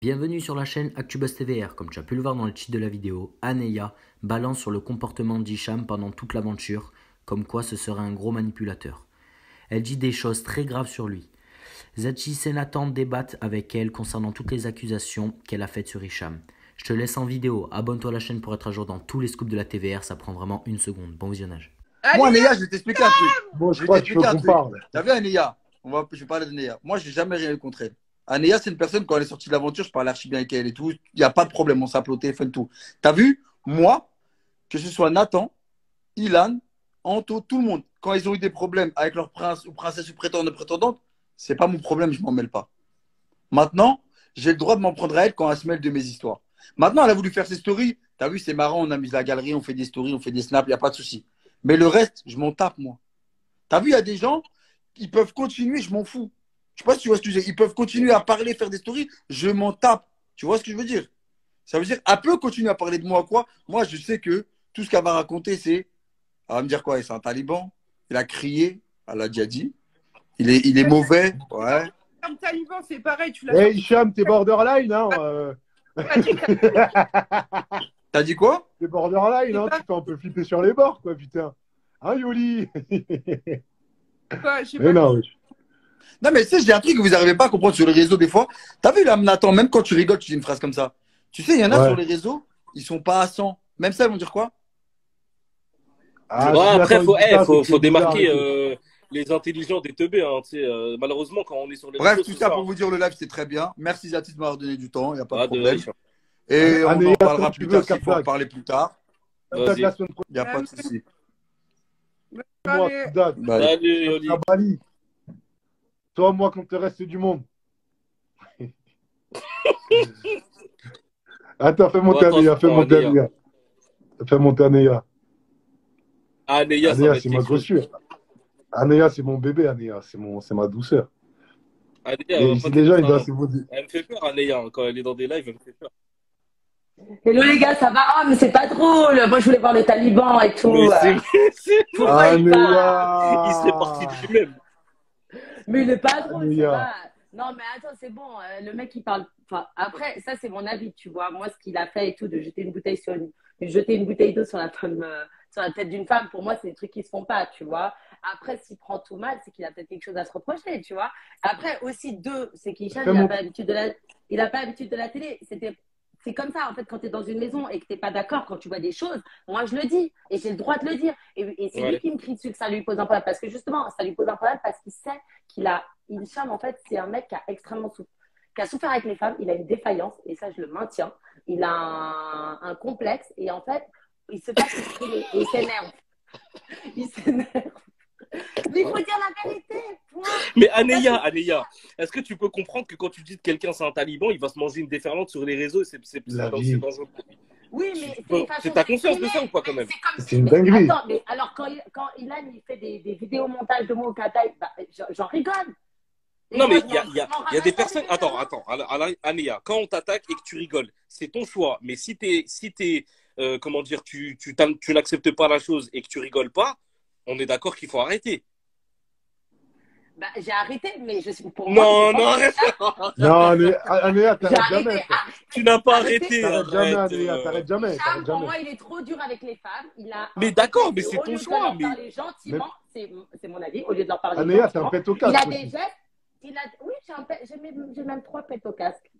Bienvenue sur la chaîne ActuBuzz TVR. Comme tu as pu le voir dans le titre de la vidéo, Aneya balance sur le comportement d'Hicham pendant toute l'aventure, comme quoi ce serait un gros manipulateur. Elle dit des choses très graves sur lui. Zachi et Nathan débattent avec elle concernant toutes les accusations qu'elle a faites sur Hicham. Je te laisse en vidéo, abonne-toi à la chaîne pour être à jour dans tous les scoops de la TVR, ça prend vraiment une seconde. Bon visionnage. Moi, Anéa, je vais t'expliquer un truc. Bon, je crois que tu veux qu'on parle. T'as vu Anéa? Je vais parler d'Anéa. Moi, j'ai jamais rien eu contre elle. Anéa, c'est une personne, quand elle est sortie de l'aventure, je parlais archi bien avec elle et tout. Il n'y a pas de problème, on s'appelle au téléphone, tout. T'as vu? Moi, que ce soit Nathan, Ilan, Anto, tout le monde, quand ils ont eu des problèmes avec leur prince ou princesse ou prétendant, prétendante, c'est pas mon problème, je m'en mêle pas. Maintenant, j'ai le droit de m'en prendre à elle quand elle se mêle de mes histoires. Maintenant, elle a voulu faire ses stories. T'as vu, c'est marrant, on a mis la galerie, on fait des stories, on fait des snaps, il n'y a pas de souci. Mais le reste, je m'en tape, moi. T'as vu, il y a des gens, ils peuvent continuer, je m'en fous. Je sais pas si tu vois ce que je veux dire. Ils peuvent continuer à parler, faire des stories, je m'en tape. Tu vois ce que je veux dire? Ça veut dire, elle peut continuer à parler de moi, quoi. Moi, je sais que tout ce qu'elle va raconter, c'est. Elle va me dire quoi? C'est un taliban. Il a crié, elle a déjà dit. Il est mauvais. Ouais. Un taliban, c'est pareil. Tu Hey, Hicham, t'es borderline, hein T'as dit quoi? T'es borderline, hein. Tu fais un peu flipper sur les bords, quoi, putain. Hein, Yoli? Mais non, oui. Non, mais tu sais, j'ai un truc que vous n'arrivez pas à comprendre sur les réseaux des fois. T'as vu là, Nathan, même quand tu rigoles, tu dis une phrase comme ça. Tu sais, il y en a sur les réseaux, ils sont pas à 100. Même ça, ils vont dire quoi? Ah, Ouais, si, après, attends, faut démarquer les intelligents des teubés. Hein, tu sais, malheureusement, quand on est sur les Bref, réseaux, tout c'est ça ça. pour vous dire, le live, c'est très bien. Merci Zatis de m'avoir donné du temps, il n'y a pas de Ah, problème. Hicham. Et on Anéa, en parlera quand plus tu veux, tard s'il faut en Cap-Dac. parler plus tard. Vas-y. La semaine Il n'y a pas de souci. prochaine, Cap-Dac. Bye. Salut, Yoli. À Bali. Toi, moi, contre le reste du monde. Attends, fais monter Anéa, fais monter Anéa. Fais monter Anéa. Ah, Neya, ça va Anéa, être c'est ma quelque chose. gossure. Anéa, c'est mon bébé, Anéa. C'est ma douceur. Anéa, Et ici, les gens, ils doivent se dire. elle me fait peur, Anéa. Hein. Quand elle est dans des lives, elle me fait peur. Hello les gars, ça va? Ah, mais c'est pas drôle. Moi, je voulais voir les talibans et tout. Mais c'est Pourquoi il parle? il serait parti de lui-même. Mais il est pas drôle, ça Anéa. va. Non, mais attends, c'est bon. Le mec, il parle. Enfin, après, ça, c'est mon avis, tu vois. Moi, ce qu'il a fait et tout, de jeter une bouteille jeter une bouteille d'eau sur la femme, sur la tête d'une femme, pour moi, c'est des trucs qui se font pas, tu vois. Après, s'il prend tout mal, c'est qu'il a peut-être quelque chose à se reprocher, tu vois. Après, aussi, deux, c'est qu'Hicham, il n'a pas l'habitude de la télé. C'est comme ça, en fait, quand tu es dans une maison et que tu n'es pas d'accord, quand tu vois des choses, moi, je le dis. Et j'ai le droit de le dire. Et c'est lui qui me crie dessus que ça lui pose un problème. Parce que justement, ça lui pose un problème parce qu'il sait qu'il a. Hicham, en fait, c'est un mec qui a qui a souffert avec les femmes. Il a une défaillance. Et ça, je le maintiens. Il a un complexe. Et en fait, il se fait exprimer. Et il s'énerve. Il s'énerve. Mais il faut dire la vérité. Point. Mais Anéa, est-ce que tu peux comprendre que quand tu dis que quelqu'un c'est un taliban, il va se manger une déferlante sur les réseaux et c'est dangereux pour lui? Oui, mais c'est ta conscience de ça ou pas quand même? C'est une dinguerie. Attends, mais alors quand Ilan il fait des vidéos montages de mots au Qatar, bah, j'en rigole. Non, mais il y a des personnes. Attends, Anéa, quand on t'attaque et que tu rigoles, c'est ton choix. Mais si comment dire, tu n'acceptes pas la chose et que tu rigoles pas, on est d'accord qu'il faut arrêter. Bah, j'ai arrêté, mais je suis pour non, moi. Non, Anéa, t'arrêtes jamais. Tu n'as pas arrêté. T'arrêtes jamais, Anéa, t'arrêtes jamais. Pour moi, il est trop dur avec les femmes. Mais d'accord, mais c'est ton choix. Au lieu de leur parler gentiment, c'est mon avis, au lieu de leur parler Anéa, gentiment. t'as un pète au casque. Il a des gestes. Oui, j'ai même 3 pètes au casque.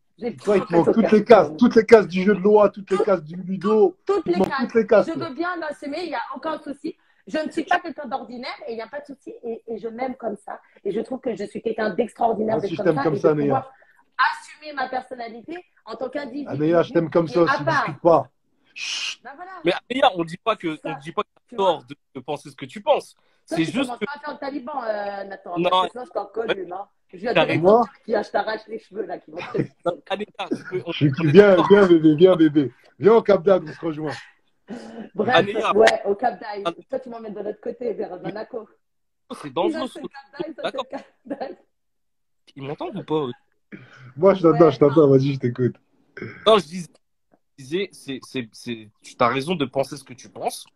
Toi, il te manque toutes les cases du jeu de loi, toutes les cases du ludo. Toutes les cases. Je veux bien l'assumer, il n'y a aucun souci. Je ne suis pas quelqu'un d'ordinaire et il n'y a pas de souci. Et je m'aime comme ça. Et je trouve que je suis quelqu'un d'extraordinaire Si je t'aime comme ça, Anéa. Assumer ma personnalité en tant qu'individu. Anéa, je t'aime comme ça aussi, discute pas. Ben voilà. Mais Anéa, on ne dit pas que tu as tort de penser ce que tu penses. C'est juste. Tu commences pas à faire le taliban, Nathan. Non. Parce que sinon, je t'en colle une. Je viens de moi qui je t'arrache les cheveux là. Qui vont je suis bien, bébé. Viens au Cap d'Agde, on se rejoint. Bref, Anéa. ouais, au Cap d'Agde. Toi, tu m'emmènes de l'autre côté, vers Monaco. C'est dangereux. D'accord. Ils m'entendent ou pas? Moi, je t'entends, vas-y, je t'écoute. Non, je disais, tu as raison de penser ce que tu penses,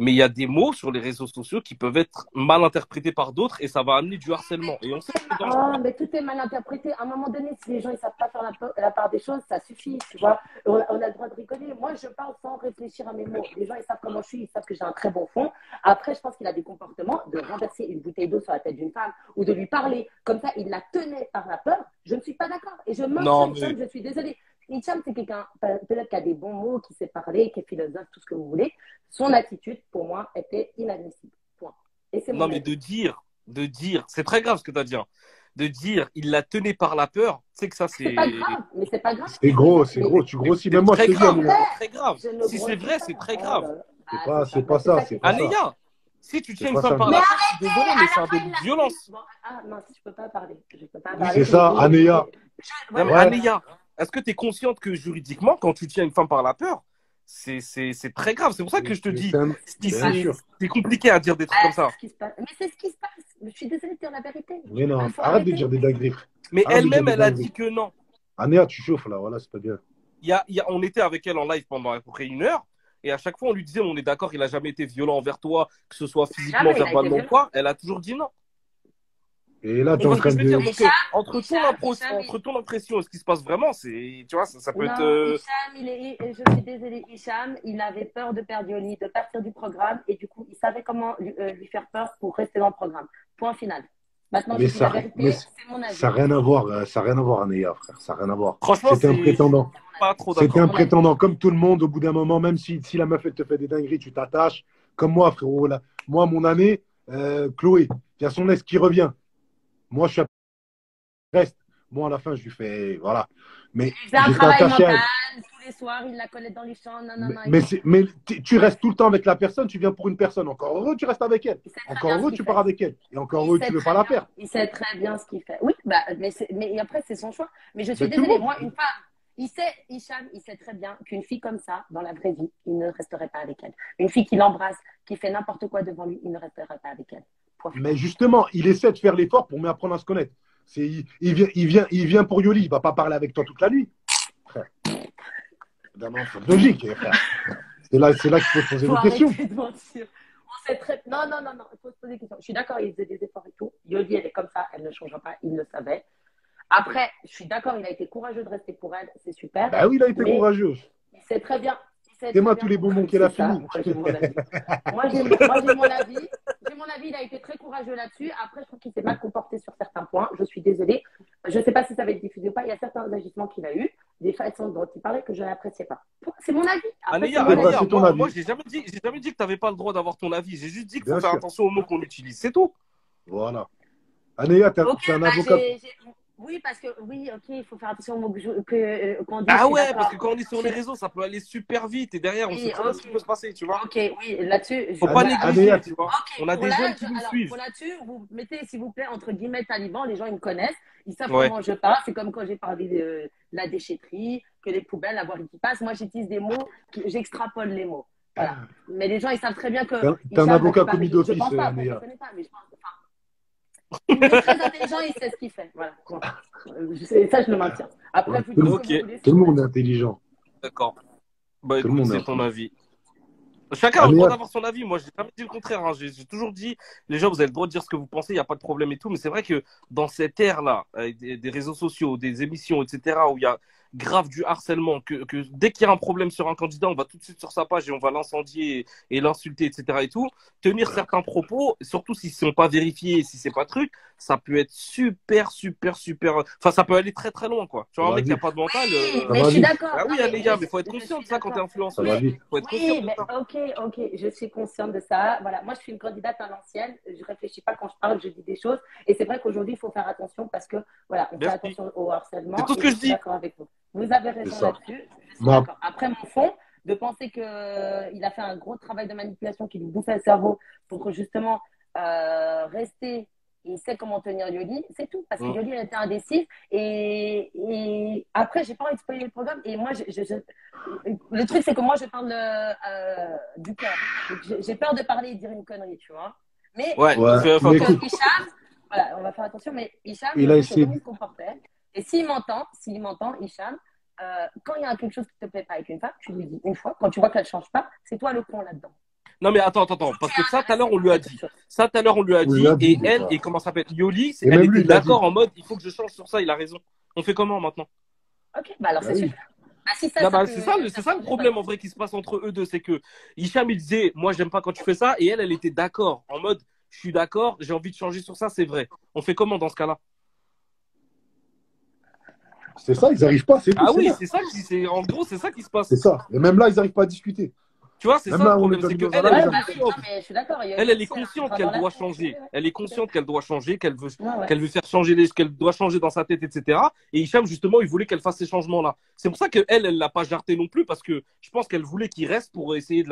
Mais il y a des mots sur les réseaux sociaux qui peuvent être mal interprétés par d'autres et ça va amener du harcèlement. Et on sait que c'est dangereux. Oh, mais tout est mal interprété. À un moment donné, si les gens ne savent pas faire la part des choses, ça suffit, tu vois. On a le droit de rigoler. Moi, je parle sans réfléchir à mes mots. Les gens, ils savent comment je suis, ils savent que j'ai un très bon fond. Après, je pense qu'il a des comportements de renverser une bouteille d'eau sur la tête d'une femme ou de lui parler comme ça, il la tenait par la peur. Je ne suis pas d'accord. Et je Non, maintiens, mais je suis désolée. Hicham, c'est quelqu'un, peut-être qui a des bons mots, qui sait parler, qui est philosophe, tout ce que vous voulez. Son attitude, pour moi, était inadmissible. Point. Et c'est mon non, mais avis. de dire, c'est très grave ce que tu as dit. Hein. De dire, il la tenait par la peur, tu sais que ça, C'est pas grave, mais c'est pas grave. C'est gros, Mais tu grossis. Même moi, je très te dis, grave, Anéa, c'est très grave. je ne Si c'est grossis vrai, pas. c'est très Oh grave. là là. c'est pas ça, c'est pas ça. Aléa, si tu tiens C'est une pas femme ça. par Mais la tête, je suis désolé, mais c'est un à la fin, délit de violence. Bon, ah mince, je peux pas parler. Je peux pas Oui, parler. C'est ça, Anéa. Non, mais Ouais. Anéa, est-ce que tu es consciente que juridiquement, quand tu tiens une femme par la peur, c'est très grave. C'est pour ça que je te dis, Bien sûr. c'est compliqué à dire des trucs comme ça. C'est ce qui se passe. Mais c'est ce qui se passe. Je suis désolée de dire la vérité. Mais non, Il faut arrête de arrêter. dire des dingueries. Mais Arrête de dire elle-même, des elle a dingueries. dit que non. Anéa, tu chauffes là, voilà, c'est pas bien. On était avec elle en live pendant à peu près 1 heure. Et à chaque fois, on lui disait, on est d'accord, il a jamais été violent envers toi, que ce soit physiquement, Jamais il a été verbalement ou violent. quoi. Elle a toujours dit non. Et là, Tu t'es en vois ce que train je veux dire? de. Donc, entre ton impression et ce qui se passe vraiment, c'est, tu vois, ça peut Non, être. Hicham, je suis désolée, Hicham, il avait peur de perdre Yoli, de partir du programme, et du coup, il savait comment lui faire peur pour rester dans le programme. Point final. Maintenant, Mais je dis la ça vérité, c'est mon avis. n'a rien à voir, ça n'a rien à voir, Anéa, frère, ça n'a rien à voir. Franchement, C'était un prétendant. pas trop C'était d'accord. un prétendant, comme tout le monde, au bout d'un moment, même si la meuf, elle te fait des dingueries, tu t'attaches. Comme moi, frérot, là. Moi, mon année, Chloé, il y a son ex qui revient. Moi, je suis reste. Moi, à la fin, je lui fais, voilà. Mais Il fait un j'étais travail attaché à mental, elle. tous les soirs, il la connaît dans les champs, non, non, non. Mais tu restes tout le temps avec la personne, tu viens pour une personne. Encore heureux, tu restes avec elle. Encore heureux, tu pars avec elle. Et encore heureux, tu ne veux pas la perdre. Il sait très bien ce qu'il fait. Oui, bah, mais après, c'est son choix. Mais je suis Mais tout le désolée, monde. moi, une femme, Hicham, il sait très bien qu'une fille comme ça, dans la vraie vie, il ne resterait pas avec elle. Une fille qui l'embrasse, qui fait n'importe quoi devant lui, il ne resterait pas avec elle. Point. Mais justement, il essaie de faire l'effort pour m'apprendre à se connaître. Il vient pour Yoli, il ne va pas parler avec toi toute la nuit. Frère. C'est logique, frère. C'est là qu'il faut se poser des questions. Arrêter de mentir. On sait très... Non, il faut se poser des questions. Je suis d'accord, il faisait des efforts et tout. Yoli, elle est comme ça, elle ne changera pas, il le savait. Après, je suis d'accord, il a été courageux de rester pour elle, c'est super. Bah oui, il a été courageux. Il sait très bien. C'est-moi tous les bonbons qu'elle a fini. Moi, j'ai mon avis. Moi, j'ai mon avis. J'ai mon avis, il a été très courageux là-dessus. Après, je trouve qu'il s'est mal comporté sur certains points. Je suis désolée. Je ne sais pas si ça va être diffusé ou pas. Il y a certains agissements qu'il a eu, des façons dont il parlait que je n'appréciais pas. C'est mon avis. Après, moi, j'ai jamais dit que tu n'avais pas le droit d'avoir ton avis. J'ai juste dit qu'il faut faire attention aux mots qu'on utilise. C'est tout. Voilà. Anéa, c'est un avocat. Oui, parce que, oui, ok, il faut faire attention aux mots qu'on dit. Ah ouais, parce que quand on est sur les réseaux, ça peut aller super vite et derrière, on sait pas ce qui peut se passer, tu vois. Ok, oui, là-dessus. Faut pas négliger, tu vois. On a des jeunes qui nous suivent. Pour là-dessus, vous mettez, s'il vous plaît, entre guillemets, talibans, les gens, ils me connaissent, ils savent comment je parle. C'est comme quand j'ai parlé de la déchetterie, que les poubelles, la voirie qui passe. Moi, j'utilise des mots, j'extrapole les mots. Voilà. Mais les gens, ils savent très bien que. T'es un avocat commis d'office, je pense pas, je ne connais pas, mais je pense. Il est très intelligent, il sait ce qu'il fait. Voilà. Ça, je le maintiens. Après, tout le monde est intelligent. D'accord. Bah, écoute, c'est ton avis. Chacun a le droit d'avoir son avis. Moi, j'ai jamais dit le contraire. Hein. J'ai toujours dit, les gens, vous avez le droit de dire ce que vous pensez, il n'y a pas de problème et tout. Mais c'est vrai que dans cette ère-là, avec des réseaux sociaux, des émissions, etc., où il y a grave du harcèlement, que dès qu'il y a un problème sur un candidat, on va tout de suite sur sa page et on va l'incendier et l'insulter, etc. et tout. Tenir certains propos, surtout s'ils ne sont pas vérifiés, si c'est pas truc, ça peut être super. Enfin, ça peut aller très très loin, quoi. Tu vois, un mec qui n'a pas de mental. Mais je suis d'accord. Ah oui, les gars, mais il faut être conscient de ça quand tu es influenceur. Il faut être conscient de ça. Ok, je suis consciente de ça. Voilà, moi, je suis une candidate à l'ancienne. Je réfléchis pas quand je parle, je dis des choses. Et c'est vrai qu'aujourd'hui, il faut faire attention parce que, voilà, on fait attention au harcèlement. C'est tout ce que je dis. D'accord avec vous. Vous avez raison là-dessus. Je suis d'accord. Après, mon fond, de penser qu'il a fait un gros travail de manipulation qui lui bouffait le cerveau pour justement rester. Il sait comment tenir Yoli, c'est tout. Parce que Yoli, elle était indécise. Et après, j'ai pas envie de spoiler le programme. Et moi, le truc, c'est que moi, je parle du cœur. J'ai peur de parler et de dire une connerie, tu vois. Mais Hicham, voilà, on va faire attention. Mais Hicham, il a essayé de se comporter. Et s'il m'entend, Hicham, quand il y a quelque chose qui ne te plaît pas avec une femme, tu lui dis une fois. Quand tu vois qu'elle ne change pas, c'est toi le con là-dedans. Non, mais attends, parce que ça, tout à l'heure, on lui a dit. Ça, tout à l'heure, on lui a Oui, dit. il a dit, Et elle, déjà. et comment ça s'appelle? Yoli, Et elle même lui, était il l'a dit. d'accord en mode, il faut que je change sur ça, il a raison. On fait comment maintenant? Ok, bah alors Bah c'est oui. super. Bah, si ça, Là, ça bah, peut c'est ça, faire c'est ça le changer, problème en vrai qui se passe entre eux deux. C'est que Hicham, il disait, moi, j'aime pas quand tu fais ça. Et elle était d'accord. En mode, je suis d'accord, j'ai envie de changer sur ça, c'est vrai. On fait comment dans ce cas-là? C'est ça, ils n'arrivent pas, c'est tout, Ah c'est oui, bon. c'est ça, en gros, c'est ça qui se passe. C'est ça. Et même là, ils n'arrivent pas à discuter. Tu vois, c'est Même ça le là, on problème. les a C'est mis que dans un elle, live, elle ils est Ouais, bah n'arrivent oui, non, consciente. mais je suis d'accord. Elle est Aussi, consciente elle qu'elle rentre dans doit la changer. ouais, Elle est consciente qu'elle doit changer, ouais. Ouais. qu'elle veut faire changer qu'elle doit changer dans sa tête, etc. Et Hicham, justement, il voulait qu'elle fasse ces changements-là. C'est pour ça qu'elle, elle l'a pas jarté non plus, parce que je pense qu'elle voulait qu'il reste pour essayer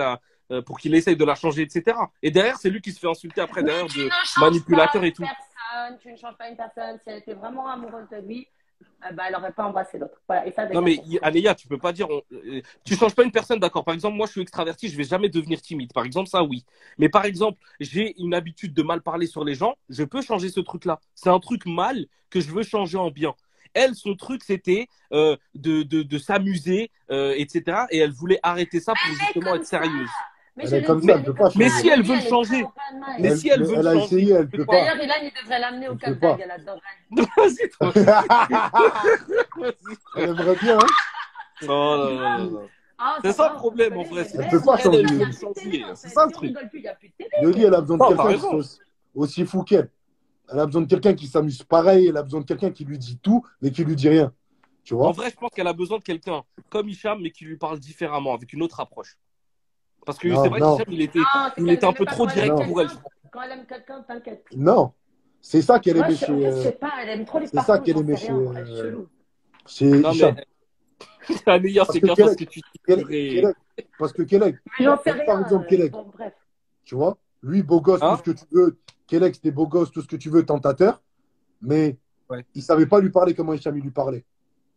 pour qu'il essaye de la changer, etc. Et derrière, c'est lui qui se fait insulter après Mais derrière tu de ne changes manipulateur pas et une tout. personne, tu ne changes pas une personne. Si elle était vraiment amoureuse de lui, bah, elle n'aurait pas embrassé l'autre. Voilà, et ça, Non, déjà, mais c'est sûr. Aléa, tu peux pas dire. Tu changes pas une personne, d'accord. Par exemple, moi, je suis extraverti, je vais jamais devenir timide. Par exemple, ça, oui. Mais par exemple, j'ai une habitude de mal parler sur les gens, je peux changer ce truc-là. C'est un truc mal que je veux changer en bien. Elle, son truc, c'était de s'amuser, etc. Et elle voulait arrêter ça pour Elle est justement comme être ça. sérieuse. Mais Elle je est le comme dis, ça, elle elle est ne peut pas comme ça. Mais changer. si elle veut Aujourd'hui, le elle est très changer, open mais mind. si elle Mais veut le elle a changer, essayé, elle tu ne fais peut quoi? pas. D'ailleurs, Ilan, il devrait l'amener au Elle ne peut Cap pas. d'Ag, elle adorerait. Vas-y, toi. Vas-y. Elle aimerait bien, hein? Oh là là là là. Ah, C'est ça ça le va, vous problème en rigolez, vrai. mais C'est Elle ne que peut même, si pas elle, changer. elle il n'y veut a le plus de télé, changer, en c'est fait. ça le Si on truc. rigole plus, il n'y a plus de télé. Yoli, elle a besoin de Non, t'as quelqu'un raison. aussi fou qu'elle. Elle a besoin de quelqu'un qui s'amuse pareil. Elle a besoin de quelqu'un qui lui dit tout, mais qui lui dit rien. Tu En vois? vrai, je pense qu'elle a besoin de quelqu'un comme Hicham, mais qui lui parle différemment, avec une autre approche. Parce que c'est Non, vrai non, qu'Hicham, Non, c'est il qu'elle était un n'aimait peu pas trop quand elle aime direct non, pour elle. quelqu'un. Quand elle aime quelqu'un, t'inquiète. non. C'est ça qu'elle Ouais, aimait en fait, je sais pas, elle aime trop les c'est ça parcours, qu'elle j'en aimait sais rien, en vrai, chelou. chez Non, mais Hicham. Anéa, Parce c'est que grave parce Kelek, que tu Kelek, es. Kelek, parce que Kelek, Mais j'en sais par rien, exemple, Kelek, bon, bref. tu vois, lui, beau gosse, tout Hein? ce que tu veux. Kelek, c'était beau gosse, tout ce que tu veux, tentateur, mais Ouais. il savait pas lui parler comment Hicham il lui parlait.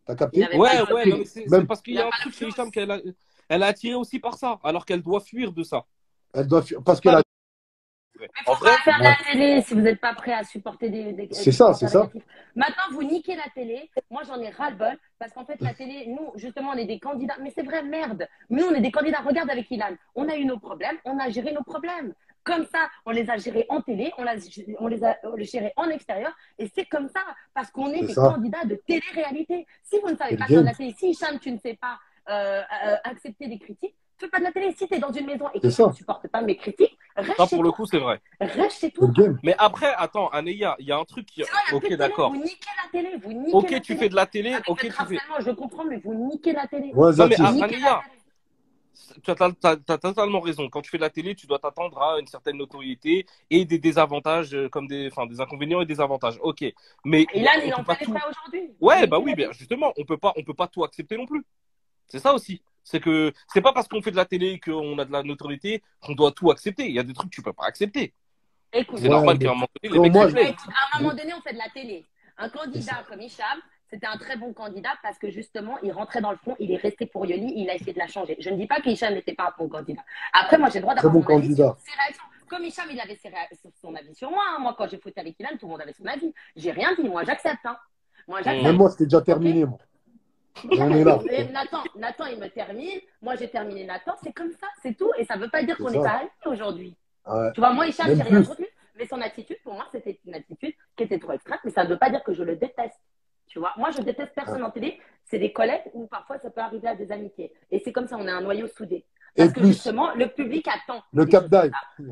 T'as Il capté? n'avait Ouais, pas ouais, non, mais c'est Même, parce qu'il il y a a un pas truc le chez flow. Hicham elle a attiré aussi par ça, alors qu'elle doit fuir de ça. elle doit, parce C'est qu'elle ça a. Mais En faut pas vrai, faire de la télé si vous n'êtes pas prêt à supporter des C'est ça, c'est commentaires ça. négatifs. Maintenant, vous niquez la télé. Moi, j'en ai ras-le-bol parce qu'en fait, la télé, nous, justement, on est des candidats. Mais c'est vrai, merde. Nous, on est des candidats. Regarde avec Ilan. On a eu nos problèmes. On a géré nos problèmes. Comme ça, on les a gérés en télé. On les a gérés en extérieur. Et c'est comme ça parce qu'on est C'est des ça. candidats de télé-réalité. Si vous ne savez C'est pas le faire de game. la télé, si Hicham, tu ne sais pas accepter des critiques, fais pas de la télé. Si tu es dans une maison et que C'est tu ne ça. supportes pas mes critiques, reste ça chez pour le toi. coup, c'est vrai. Reste chez C'est le toi. game. Mais après, attends, Anéa, il y a un truc qui. Sinon, il n'y a Ok, plus de télé. d'accord. Vous niquez la télé. Vous niquez Ok, la tu télé. fais de la télé. Avec Ok, le tu fais. harcèlement, je comprends, mais vous niquez la télé. Ouais, Non, mais Zatis. Vous niquez la Anéa, télé. tu as totalement raison. Quand tu fais de la télé, tu dois t'attendre à une certaine notoriété et des désavantages, comme enfin, des inconvénients et des avantages. Ok. Mais Et là, on il peut en pas fait tout. pas aujourd'hui. Vous Ouais, niquez bah la oui, télé. ben justement, on peut pas tout accepter non plus. C'est ça aussi. C'est que c'est pas parce qu'on fait de la télé qu'on a de la notoriété qu'on doit tout accepter. Il y a des trucs que tu peux pas accepter. Écoute, C'est Ouais, normal mais qu'à un moment donné, les quand mecs moi, se plaignent. à un moment donné, on fait de la télé. Un c'est candidat ça. comme Hicham, c'était un très bon candidat parce que justement, il rentrait dans le fond, il est resté pour Yoli, il a essayé de la changer. Je ne dis pas qu'Hicham n'était pas un bon candidat. Après, moi, j'ai le droit Très d'avoir bon mon avis sur candidat. ses réactions. Comme Hicham, il avait son avis sur moi. Hein. Moi, quand j'ai foutu avec Ilan, tout le monde avait son avis. J'ai rien dit. Moi, j'accepte. Hein. Moi, Mmh. Même j'accepte. moi, c'était déjà Ok. terminé, moi. Mais Et on est là. Nathan, il me termine. Moi, j'ai terminé Nathan. C'est comme ça, c'est tout. Et ça ne veut pas dire C'est qu'on n'est pas ça. amis aujourd'hui. Ouais. Tu vois, moi, Hicham, Même j'ai rien plus. contre lui. Mais son attitude, pour moi, c'était une attitude qui était trop extrême. Mais ça ne veut pas dire que je le déteste. Tu vois, moi, je déteste personne en télé. C'est des collègues ou parfois ça peut arriver à des amitiés. Et c'est comme ça, on est un noyau soudé. Et Parce que plus, justement, le public attend le des Cap choses comme d'Aille. ça.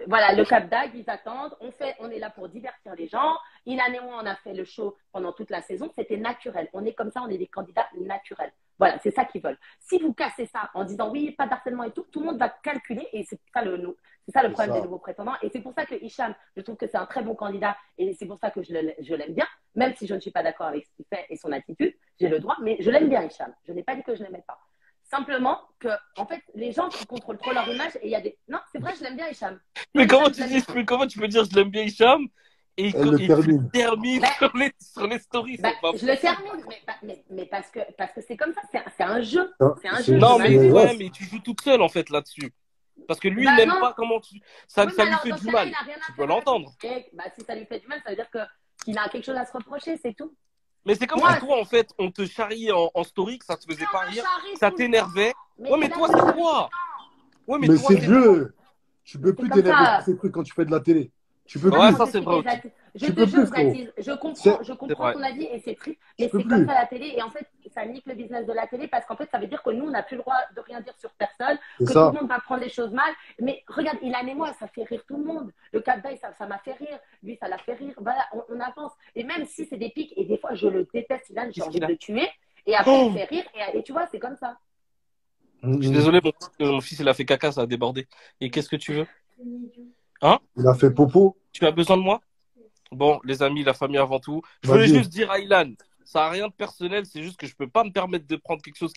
Voilà, le Cap d'Agde, ils attendent. On est là pour divertir les gens. Ilan et moi, on a fait le show pendant toute la saison. C'était naturel. On est comme ça, on est des candidats naturels. Voilà, c'est ça qu'ils veulent. Si vous cassez ça en disant oui, pas d'harcèlement et tout le monde va calculer et c'est ça le C'est problème ça. des nouveaux prétendants. Et c'est pour ça que Hicham, je trouve que c'est un très bon candidat et c'est pour ça que je l'aime bien, même si je ne suis pas d'accord avec ce qu'il fait et son attitude. J'ai le droit, mais je l'aime bien, Hicham. Je n'ai pas dit que je l'aimais pas. Simplement que, en fait, les gens qui contrôlent trop leur image et il y a des. Non, c'est vrai, je l'aime bien, Hicham. Mais Moi, comment Hicham, tu peux dire je l'aime bien Hicham et Elle le tu termine. termines Bah, sur les stories, bah, c'est pas je le possible. termine, mais parce que c'est comme ça, c'est un jeu. Hein, C'est un c'est- jeu, je Non, c'est- mais m'amuse. ouais. ouais, mais tu joues toute seule en fait là-dessus. Parce que lui, il Bah n'aime non. pas comment ça Oui, mais lui alors fait dans du ce cas-là, mal. il n'a rien Tu à peux faire. l'entendre. Et bah, si ça lui fait du mal, ça veut dire qu'il a quelque chose à se reprocher, c'est tout. Mais c'est comme Moi, si toi, en fait, on te charriait en story, que ça te faisait on pas me rire, charrie ça tout le temps. t'énervait. Mais Ouais, mais il a toi, me c'est charrie tout toi. le temps. Ouais, mais Mais toi, c'est le c'est toi. jeu. Tu peux C'est plus comme t'énerver ça. sur ces trucs quand tu fais de la télé. Tu peux Ouais, plus. ça c'est vrai aussi. Je Tu te peux jure, plus, frérot. Baptiste, je C'est comprends vrai. ton avis et c'est triste, Tu mais peux c'est comme plus. ça la télé. Et en fait, ça nique le business de la télé parce qu'en fait, ça veut dire que nous, on n'a plus le droit de rien dire sur personne, C'est que tout ça. le monde va prendre les choses mal. Mais regarde, Ilan et moi, ça fait rire tout le monde. Le Cap-D'Aï, ça m'a fait rire. Lui, ça l'a fait rire. Voilà, on avance. Et même si c'est des pics, et des fois, je le déteste, Ilan, j'ai Qu'est-ce envie qu'il de a? le tuer. Et après, Oh, il fait rire. Et tu vois, c'est comme ça. je suis désolé, mon fils il a fait caca, ça a débordé. Et qu'est-ce que tu veux? Hein? Il a fait popo. Tu as besoin de moi? Bon, les amis, la famille avant tout. Je voulais Vas-y. juste dire à Ilan, ça n'a rien de personnel, c'est juste que je peux pas me permettre de prendre quelque chose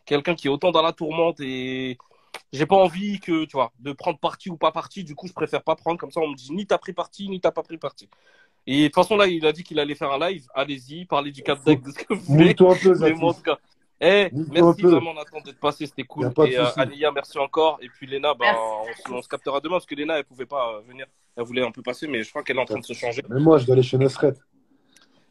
quelqu'un qui est autant dans la tourmente et j'ai pas envie que, tu vois, de prendre parti ou pas parti. Du coup, je préfère pas prendre comme ça. On me dit ni t'as pris parti, ni t'as pas pris parti. Et de toute façon, là, il a dit qu'il allait faire un live. Allez-y, parlez du Cap d'Agde, de ce que vous voulez. Moule-toi un peu, Mais moi, en Zatis. tout cas, Moule-toi un merci peu. vraiment, Nathan, d'être passé. C'était Y a cool. pas de Et souci. Anéa, merci encore. Et puis Léna, bah, Merci. on se captera demain parce que Léna, elle pouvait pas venir. Elle voulait un peu passer, mais je crois qu'elle est en train de se changer. Mais moi, je dois aller chez Nesret.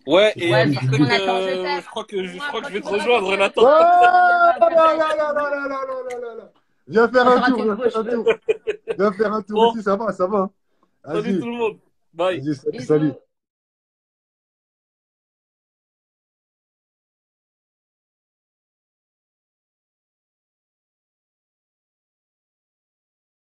Ouais, Je et Ouais, suis ça serait mon que Nathan, je t'aime. je crois que je Moi, crois que quand je vais tu te voudras rejoindre, quelque Nathan. chose, Ah, viens là, me là, faire là, là, là, là, là, là, là. Viens faire Quand un t'auras tour, tes viens beaux faire un cheveux. tour. Viens faire un tour Bon, ici, ça va, ça va. salut Vas-y, tout le monde. Bye. vas-y, salut, Bisous. salut.